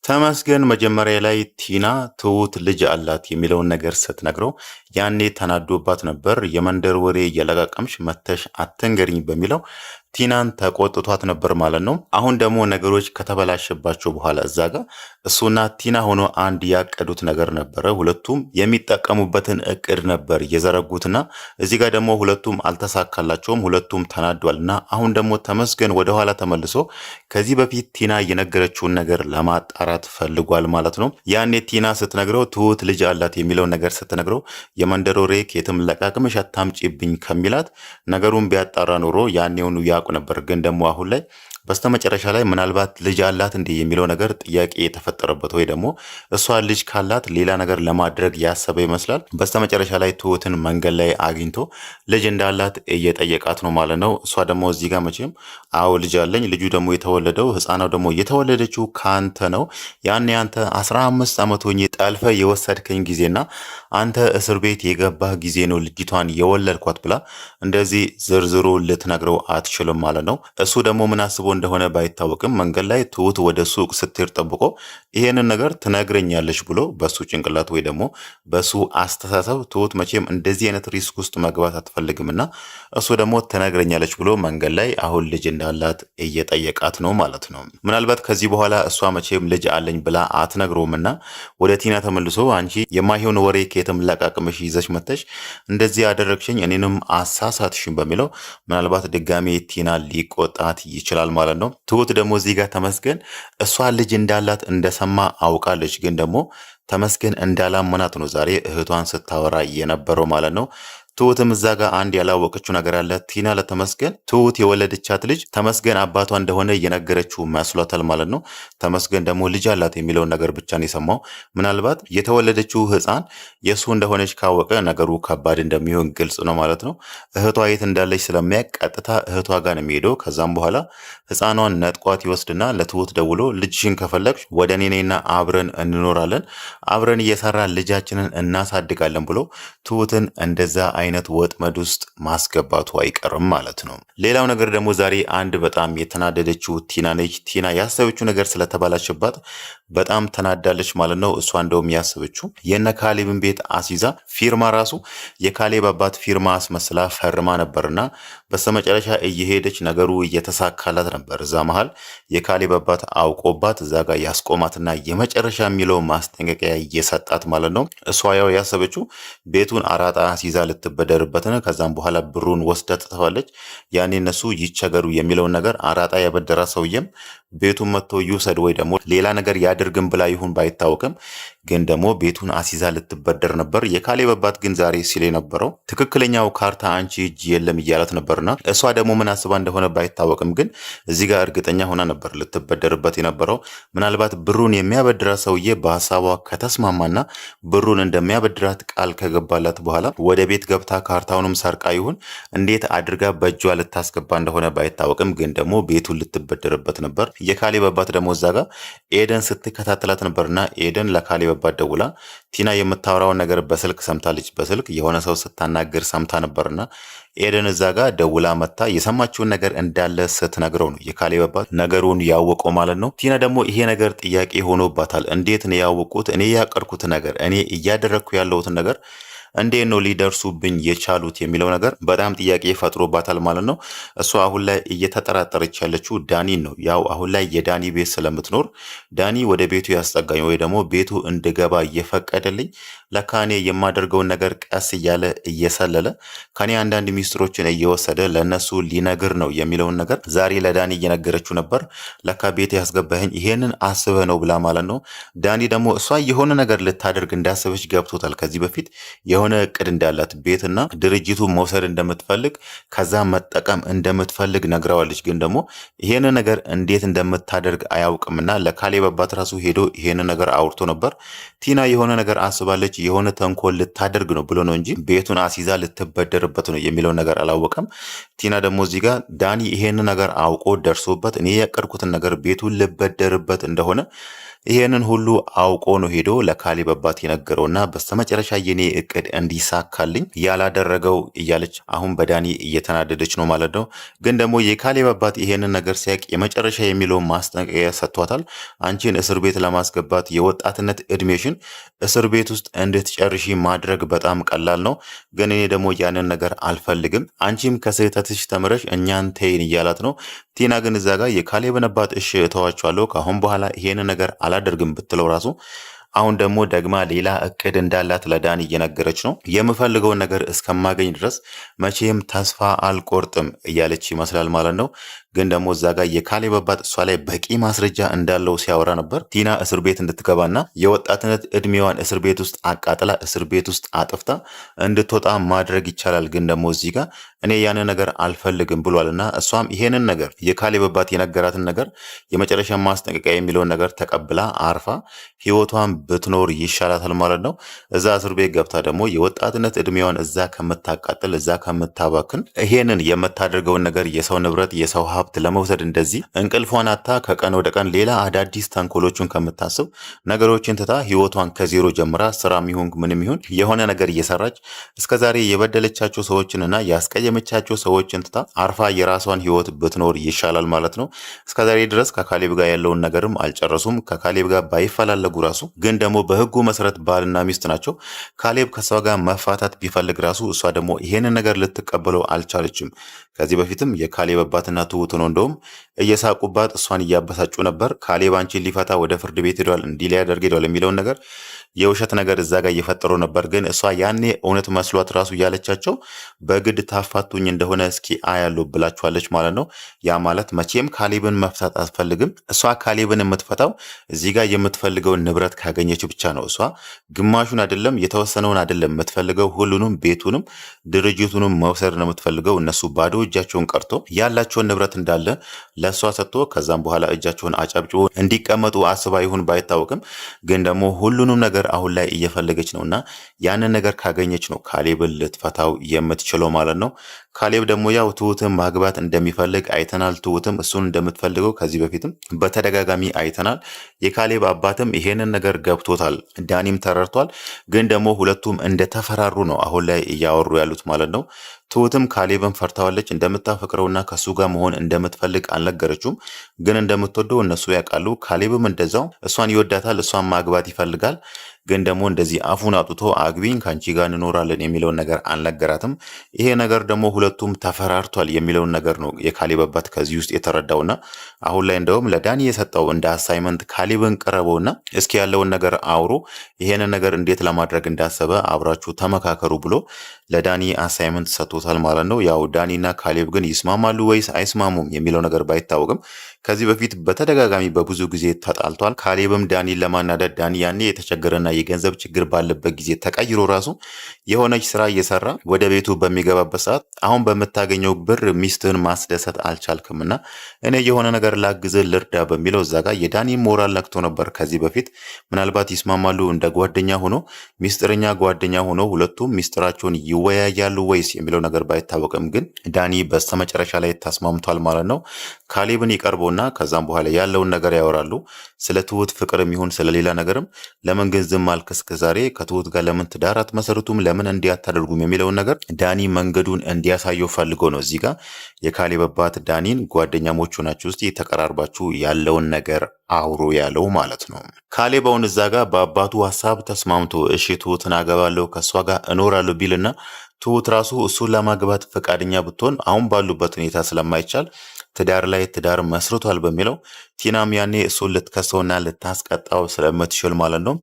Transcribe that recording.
ተመስገን መጀመሪያ ላይ ቲና ትሁት ልጅ አላት የሚለውን ነገር ስትነግረው ያኔ ተናዶባት ነበር። የመንደር ወሬ እየለቃቀምሽ መተሽ አትንገሪኝ በሚለው ቲናን ተቆጥቷት ነበር ማለት ነው። አሁን ደግሞ ነገሮች ከተበላሸባቸው በኋላ እዛ ጋር እሱና ቲና ሆኖ አንድ ያቀዱት ነገር ነበረ። ሁለቱም የሚጠቀሙበትን እቅድ ነበር የዘረጉትና እዚህ ጋር ደግሞ ሁለቱም አልተሳካላቸውም። ሁለቱም ተናዷልና አሁን ደግሞ ተመስገን ወደኋላ ተመልሶ ከዚህ በፊት ቲና የነገረችውን ነገር ለማጣራት ፈልጓል ማለት ነው። ያኔ ቲና ስትነግረው ትሁት ልጅ አላት የሚለውን ነገር ስትነግረው የመንደር ወሬ ከየትም ለቃቅመሽ አታምጪብኝ ከሚላት ነገሩን ቢያጣራ ኖሮ ያኔውኑ ያውቁ ነበር። ግን ደግሞ አሁን ላይ በስተመጨረሻ ላይ ምናልባት ልጅ አላት እንዴ የሚለው ነገር ጥያቄ የተፈጠረበት ወይ ደግሞ እሷ ልጅ ካላት ሌላ ነገር ለማድረግ ያሰበ ይመስላል። በስተመጨረሻ ላይ ትሁትን መንገድ ላይ አግኝቶ ልጅ እንዳላት እየጠየቃት ነው ማለት ነው። እሷ ደግሞ እዚህ ጋር መቼም አዎ ልጅ አለኝ፣ ልጁ ደግሞ የተወለደው ህፃናው ደግሞ የተወለደችው ካንተ ነው፣ ያኔ አንተ 15 ዓመት ሆኜ ጠልፈ የወሰድከኝ ጊዜና አንተ እስር ቤት የገባህ ጊዜ ነው ልጅቷን የወለድኳት ብላ እንደዚህ ዝርዝሩ ልትነግረው አትችልም ማለት ነው። እሱ ደግሞ ምን አስቦ እንደሆነ ባይታወቅም መንገድ ላይ ትሁት ወደ ሱቅ ስትሄድ ጠብቆ ይሄንን ነገር ትነግረኛለች ብሎ በሱ ጭንቅላት ወይ ደግሞ በሱ አስተሳሰብ ትሁት መቼም እንደዚህ አይነት ሪስክ ውስጥ መግባት አትፈልግምና እሱ ደግሞ ትነግረኛለች ብሎ መንገድ ላይ አሁን ልጅ እንዳላት እየጠየቃት ነው ማለት ነው። ምናልባት ከዚህ በኋላ እሷ መቼም ልጅ አለኝ ብላ አትነግረውምና ወደ ቲና ተመልሶ አንቺ የማይሆን ወሬ ከየትም ለቃቅመሽ ይዘሽ መተሽ እንደዚህ ያደረግሽኝ እኔንም አሳሳትሽኝ በሚለው ምናልባት ድጋሜ ቲና ሊቆጣት ይችላል ማለት ነው። ትሁት ደግሞ እዚህ ጋር ተመስገን እሷ ልጅ እንዳላት እንደሰማ አውቃለች። ግን ደግሞ ተመስገን እንዳላመናት ነው ዛሬ እህቷን ስታወራ የነበረው ማለት ነው። ትሁትም እዛ ጋር አንድ ያላወቀችው ነገር አለ። ቲና ለተመስገን ትሁት የወለደቻት ልጅ ተመስገን አባቷ እንደሆነ እየነገረችው መስሏታል ማለት ነው። ተመስገን ደግሞ ልጅ አላት የሚለውን ነገር ብቻ ነው የሰማው። ምናልባት የተወለደችው ሕፃን የእሱ እንደሆነች ካወቀ ነገሩ ከባድ እንደሚሆን ግልጽ ነው ማለት ነው። እህቷ የት እንዳለች ስለሚያውቅ ቀጥታ እህቷ ጋር ነው የሚሄደው። ከዛም በኋላ ሕፃኗን ነጥቋት ይወስድና ለትሁት ደውሎ ልጅሽን ከፈለግሽ ወደ እኔ ነይና አብረን እንኖራለን፣ አብረን እየሰራን ልጃችንን እናሳድጋለን ብሎ ትሁትን እንደዛ አይነት ወጥመድ ውስጥ ማስገባቱ አይቀርም ማለት ነው። ሌላው ነገር ደግሞ ዛሬ አንድ በጣም የተናደደችው ቲና ነች። ቲና ያሰበችው ነገር ስለተባላሽባት በጣም ተናዳለች ማለት ነው። እሷ እንደውም ያሰበችው የነ ካሌብን ቤት አስይዛ ፊርማ ራሱ የካሌብ አባት ፊርማ አስመስላ ፈርማ ነበርና በስተመጨረሻ እየሄደች ነገሩ እየተሳካላት ነበር። እዛ መሃል የካሌብ አባት አውቆባት እዛ ጋር ያስቆማትና የመጨረሻ የሚለው ማስጠንቀቂያ እየሰጣት ማለት ነው። እሷ ያው ያሰበችው ቤቱን አራጣ አስይዛ ልትበደርበትና ከዛም በኋላ ብሩን ወስዳ ትተዋለች። ያኔ እነሱ ይቸገሩ የሚለውን ነገር አራጣ ያበደራ ሰውየም ቤቱን መጥቶ ይውሰድ ወይ ደግሞ ሌላ ነገር ያድርግም ብላ ይሁን ባይታወቅም ግን ደግሞ ቤቱን አሲዛ ልትበደር ነበር። የካሌብ አባት ግን ዛሬ ሲል የነበረው ትክክለኛው ካርታ አንቺ እጅ የለም እያላት ነበርና እሷ ደግሞ ምን አስባ እንደሆነ ባይታወቅም ግን እዚህ ጋር እርግጠኛ ሆና ነበር ልትበደርበት የነበረው። ምናልባት ብሩን የሚያበድራት ሰውዬ በሀሳቧ ከተስማማና ብሩን እንደሚያበድራት ቃል ከገባላት በኋላ ወደ ቤት ገብታ ካርታውንም ሰርቃ ይሁን እንዴት አድርጋ በእጇ ልታስገባ እንደሆነ ባይታወቅም ግን ደግሞ ቤቱን ልትበደርበት ነበር። የካሌብ አባት ደግሞ እዛ ጋር ኤደን ስትከታተላት ነበርና ኤደን ለካሌብ አባት ደውላ ቲና የምታወራውን ነገር በስልክ ሰምታለች። በስልክ የሆነ ሰው ስታናገር ሰምታ ነበርና ኤደን እዛ ጋር ደውላ መታ የሰማችውን ነገር እንዳለ ስትነግረው ነው የካሌብ አባት ነገሩን ያወቀው ማለት ነው። ቲና ደግሞ ይሄ ነገር ጥያቄ ሆኖባታል። እንዴት ነው ያወቁት? እኔ ያቀድኩት ነገር እኔ እያደረግኩ ያለሁትን ነገር እንዴት ነው ሊደርሱብኝ የቻሉት የሚለው ነገር በጣም ጥያቄ ፈጥሮባታል ማለት ነው። እሷ አሁን ላይ እየተጠራጠረች ያለችው ዳኒን ነው። ያው አሁን ላይ የዳኒ ቤት ስለምትኖር ዳኒ ወደ ቤቱ ያስጠጋኝ ወይ ደግሞ ቤቱ እንድገባ እየፈቀደልኝ ለካ እኔ የማደርገውን ነገር ቀስ እያለ እየሰለለ ከኔ አንዳንድ ሚስጥሮችን እየወሰደ ለነሱ ሊነግር ነው የሚለውን ነገር ዛሬ ለዳኒ እየነገረችው ነበር። ለካ ቤት ያስገባኝ ይሄንን አስበህ ነው ብላ ማለት ነው። ዳኒ ደግሞ እሷ የሆነ ነገር ልታደርግ እንዳሰበች ገብቶታል። ከዚህ በፊት የሆነ እቅድ እንዳላት ቤትና ድርጅቱ መውሰድ እንደምትፈልግ ከዛ መጠቀም እንደምትፈልግ ነግረዋለች። ግን ደግሞ ይሄን ነገር እንዴት እንደምታደርግ አያውቅምና ለካሌብ አባት ራሱ ሄዶ ይሄን ነገር አውርቶ ነበር። ቲና የሆነ ነገር አስባለች፣ የሆነ ተንኮል ልታደርግ ነው ብሎ ነው እንጂ ቤቱን አሲዛ ልትበደርበት ነው የሚለው ነገር አላወቀም። ቲና ደግሞ እዚህ ጋር ዳኒ ይሄን ነገር አውቆ ደርሶበት እኔ ያቀድኩትን ነገር ቤቱን ልበደርበት እንደሆነ ይሄንን ሁሉ አውቆ ነው ሄዶ ለካሌብ አባት የነገረውና በስተመጨረሻ የኔ እቅድ እንዲሳካልኝ ያላደረገው እያለች አሁን በዳኒ እየተናደደች ነው ማለት ነው። ግን ደግሞ የካሌብ አባት ይሄንን ነገር ሲያቅ የመጨረሻ የሚለውን ማስጠንቀቂያ ሰጥቷታል። አንቺን እስር ቤት ለማስገባት የወጣትነት እድሜሽን እስር ቤት ውስጥ እንድትጨርሺ ማድረግ በጣም ቀላል ነው። ግን እኔ ደግሞ ያንን ነገር አልፈልግም። አንቺም ከስህተትሽ ተምረሽ እኛን ተይን እያላት ነው። ቲና ግን እዛ ጋር የካሌብን አባት እሺ እተዋቸዋለሁ ከአሁን በኋላ ይሄንን ነገር አላደርግም ብትለው ራሱ አሁን ደግሞ ደግማ ሌላ እቅድ እንዳላት ለዳኒ እየነገረች ነው። የምፈልገውን ነገር እስከማገኝ ድረስ መቼም ተስፋ አልቆርጥም እያለች ይመስላል ማለት ነው። ግን ደግሞ እዛ ጋር የካሌብ አባት እሷ ላይ በቂ ማስረጃ እንዳለው ሲያወራ ነበር። ቲና እስር ቤት እንድትገባና የወጣትነት እድሜዋን እስር ቤት ውስጥ አቃጥላ እስር ቤት ውስጥ አጥፍታ እንድትወጣ ማድረግ ይቻላል። ግን ደግሞ እዚህ ጋር እኔ ያንን ነገር አልፈልግም ብሏልና እሷም ይሄንን ነገር የካሌብ አባት የነገራትን ነገር የመጨረሻ ማስጠንቀቂያ የሚለውን ነገር ተቀብላ አርፋ ህይወቷን ብትኖር ይሻላታል ማለት ነው። እዛ እስር ቤት ገብታ ደግሞ የወጣትነት እድሜዋን እዛ ከምታቃጥል እዛ ከምታባክን ይሄንን የምታደርገውን ነገር የሰው ንብረት የሰው ሀብት ለመውሰድ እንደዚህ እንቅልፏን አታ ከቀን ወደ ቀን ሌላ አዳዲስ ተንኮሎችን ከምታስብ ነገሮችን ትታ ህይወቷን ከዜሮ ጀምራ ስራም ይሁን ምንም ይሁን የሆነ ነገር እየሰራች እስከዛሬ የበደለቻቸው ሰዎችንና ያስቀየመቻቸው ሰዎችን ትታ አርፋ የራሷን ህይወት ብትኖር ይሻላል ማለት ነው። እስከዛሬ ድረስ ከካሌብ ጋር ያለውን ነገርም አልጨረሱም። ከካሌብ ጋር ባይፈላለጉ ራሱ ግን ደግሞ በህጉ መሰረት ባልና ሚስት ናቸው። ካሌብ ከሷ ጋር መፋታት ቢፈልግ ራሱ እሷ ደግሞ ይሄንን ነገር ልትቀበለው አልቻለችም። ከዚህ በፊትም የካሌብ አባትና ትሁት ነው እንደውም እየሳቁባት እሷን እያበሳጩ ነበር። ካሌብ አንቺን ሊፈታ ወደ ፍርድ ቤት ሄዷል፣ እንዲህ ሊያደርግ ሄዷል የሚለውን ነገር የውሸት ነገር እዛ ጋር እየፈጠሩ ነበር። ግን እሷ ያኔ እውነት መስሏት ራሱ እያለቻቸው በግድ ታፋቱኝ እንደሆነ እስኪ አያለሁ ብላችኋለች ማለት ነው። ያ ማለት መቼም ካሌብን መፍታት አትፈልግም። እሷ ካሌብን የምትፈታው እዚህ ጋር የምትፈልገውን ንብረት ካገኘች ብቻ ነው። እሷ ግማሹን አይደለም የተወሰነውን አይደለም የምትፈልገው፣ ሁሉንም ቤቱንም ድርጅቱንም መውሰድ ነው የምትፈልገው። እነሱ ባዶ እጃቸውን ቀርቶ ያላቸውን ንብረት እንዳለ ለእሷ ሰጥቶ ከዛም በኋላ እጃቸውን አጨብጭቦ እንዲቀመጡ አስባ ይሁን ባይታወቅም ግን ደግሞ ሁሉንም ነገር አሁን ላይ እየፈለገች ነውና ያንን ነገር ካገኘች ነው ካሌብን ልትፈታው የምትችለው ማለት ነው። ካሌብ ደግሞ ያው ትሁትን ማግባት እንደሚፈልግ አይተናል። ትሁትም እሱን እንደምትፈልገው ከዚህ በፊትም በተደጋጋሚ አይተናል። የካሌብ አባትም ይሄንን ነገር ገብቶታል፣ ዳኒም ተረድቷል። ግን ደግሞ ሁለቱም እንደተፈራሩ ነው አሁን ላይ እያወሩ ያሉት ማለት ነው። ትሁትም ካሌብን ፈርታዋለች። እንደምታፈቅረውና ከሱ ጋር መሆን እንደምትፈልግ አልነገረችውም፣ ግን እንደምትወደው እነሱ ያውቃሉ። ካሌብም እንደዛው እሷን ይወዳታል፣ እሷን ማግባት ይፈልጋል። ግን ደግሞ እንደዚህ አፉን አውጥቶ አግቢኝ ከአንቺ ጋር እንኖራለን የሚለውን ነገር አልነገራትም። ይሄ ነገር ደግሞ ሁለቱም ተፈራርቷል የሚለውን ነገር ነው የካሌብ አባት ከዚህ ውስጥ የተረዳውና አሁን ላይ እንደውም ለዳኒ የሰጠው እንደ አሳይመንት ካሌብን ቀረበውና እስኪ ያለውን ነገር አውሩ፣ ይሄንን ነገር እንዴት ለማድረግ እንዳሰበ አብራችሁ ተመካከሩ ብሎ ለዳኒ አሳይመንት ሰጥቶታል ማለት ነው። ያው ዳኒና ካሌብ ግን ይስማማሉ ወይስ አይስማሙም የሚለው ነገር ባይታወቅም ከዚህ በፊት በተደጋጋሚ በብዙ ጊዜ ተጣልቷል። ካሌብም ዳኒን ለማናደድ ዳኒ ያኔ የተቸገረና የገንዘብ ችግር ባለበት ጊዜ ተቀይሮ ራሱ የሆነች ስራ እየሰራ ወደ ቤቱ በሚገባበት ሰዓት አሁን በምታገኘው ብር ሚስትህን ማስደሰት አልቻልክምና እኔ የሆነ ነገር ላግዝህ ልርዳ በሚለው እዛ ጋር የዳኒ ሞራል ነክቶ ነበር ከዚህ በፊት። ምናልባት ይስማማሉ እንደ ጓደኛ ሆኖ ሚስጥረኛ ጓደኛ ሆኖ ሁለቱም ሚስጥራቸውን ይወያያሉ ወይስ የሚለው ነገር ባይታወቅም ግን ዳኒ በስተመጨረሻ ላይ ተስማምቷል ማለት ነው። ካሌብን ይቀርበውና ከዛም በኋላ ያለውን ነገር ያወራሉ። ስለ ትሁት ፍቅርም ይሁን ስለሌላ ነገርም ለምን ግን ዝም አልክ እስከ ዛሬ ከትሁት ጋር ለምን ትዳር አትመሰርቱም ለምን እንዲህ አታደርጉም የሚለውን ነገር ዳኒ መንገዱን እንዲያሳየው ፈልጎ ነው። እዚህ ጋር የካሌብ አባት ዳኒን ጓደኛሞቹ ናችሁ እስቲ ተቀራርባችሁ ያለውን ነገር አውሩ ያለው ማለት ነው። ካሌብ አሁን እዛ ጋር በአባቱ ሀሳብ ተስማምቶ እሺ ትሁትን አገባለሁ ከእሷ ጋር እኖራለሁ ቢልና ትሁት ራሱ እሱን ለማግባት ፈቃደኛ ብትሆን አሁን ባሉበት ሁኔታ ስለማይቻል ትዳር ላይ ትዳር መስርቷል በሚለው ቲናም ያኔ እሱን ልትከሰውና ልታስቀጣው ስለምትችል ማለት ነው